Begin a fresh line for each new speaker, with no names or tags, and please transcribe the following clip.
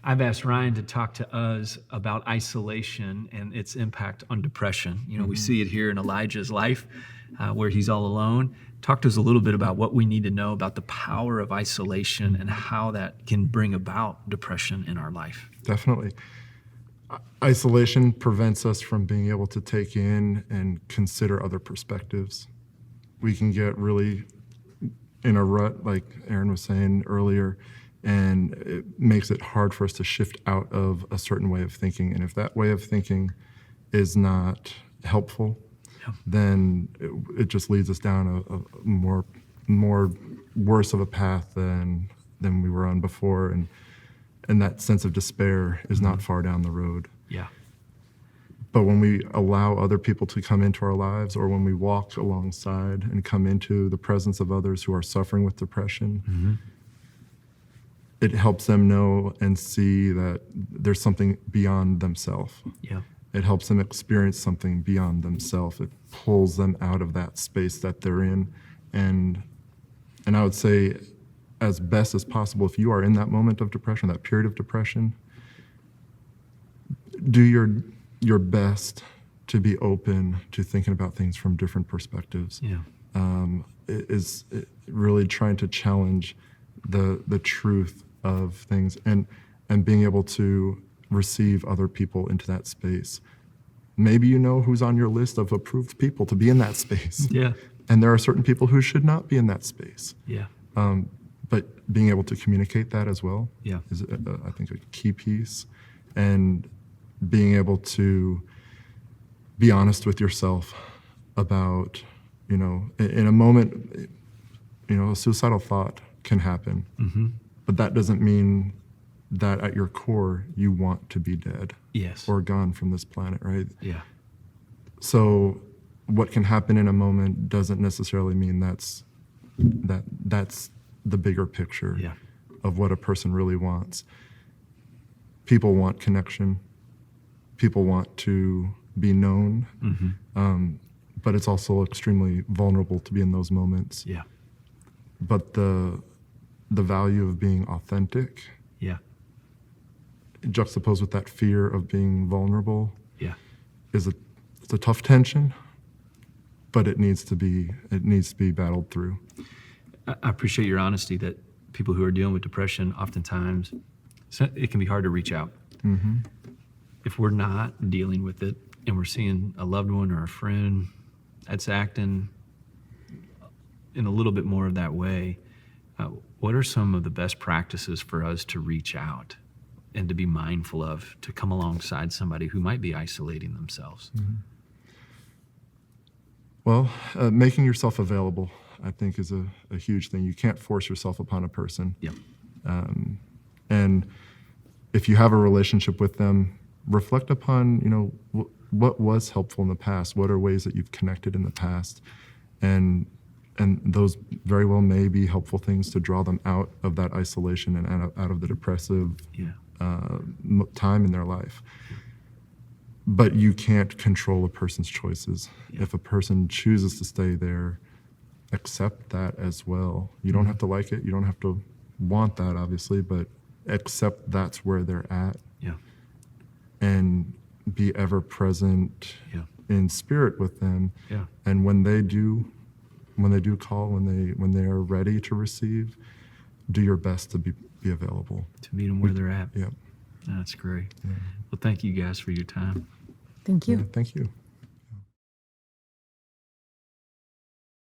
I've asked Ryan to talk to us about isolation and its impact on depression. You know, we see it here in Elijah's life where he's all alone. Talk to us a little bit about what we need to know about the power of isolation and how that can bring about depression in our life.
Definitely. Isolation prevents us from being able to take in and consider other perspectives. We can get really in a rut, like Aaron was saying earlier, and it makes it hard for us to shift out of a certain way of thinking. And if that way of thinking is not helpful, then it just leads us down a more worse of a path than we were on before. And that sense of despair is not far down the road.
Yeah.
But when we allow other people to come into our lives, or when we walk alongside and come into the presence of others who are suffering with depression, it helps them know and see that there's something beyond themselves.
Yeah.
It helps them experience something beyond themselves. It pulls them out of that space that they're in. And I would say, as best as possible, if you are in that moment of depression, that period of depression, do your best to be open to thinking about things from different perspectives.
Yeah.
It really trying to challenge the truth of things and being able to receive other people into that space. Maybe you know who's on your list of approved people to be in that space.
Yeah.
And there are certain people who should not be in that space.
Yeah.
But being able to communicate that as well is, I think, a key piece. And being able to be honest with yourself about, in a moment, a suicidal thought can happen. But that doesn't mean that at your core you want to be dead or gone from this planet, right?
Yeah.
So what can happen in a moment doesn't necessarily mean that's the bigger picture of what a person really wants. People want connection. People want to be known. But it's also extremely vulnerable to be in those moments.
Yeah.
But the value of being authentic, juxtaposed with that fear of being vulnerable, it's a tough tension, but it needs to be battled through.
I appreciate your honesty that people who are dealing with depression, oftentimes, it can be hard to reach out. If we're not dealing with it and we're seeing a loved one or a friend that's acting in a little bit more of that way, what are some of the best practices for us to reach out and to be mindful of, to come alongside somebody who might be isolating themselves?
Well, making yourself available, I think, is a huge thing. You can't force yourself upon a person. And if you have a relationship with them, reflect upon, what was helpful in the past. What are ways that you've connected in the past? And those very well may be helpful things to draw them out of that isolation and out of the depressive time in their life. But you can't control a person's choices. If a person chooses to stay there, accept that as well. You don't have to like it. You don't have to want that, obviously, but accept that's where they're at. And be ever present in spirit with them. And when they do call, when they are ready to receive, do your best to be available.
To meet them where they're at.
Yeah.
That's great. Well, thank you guys for your time.
Thank you.
Thank you.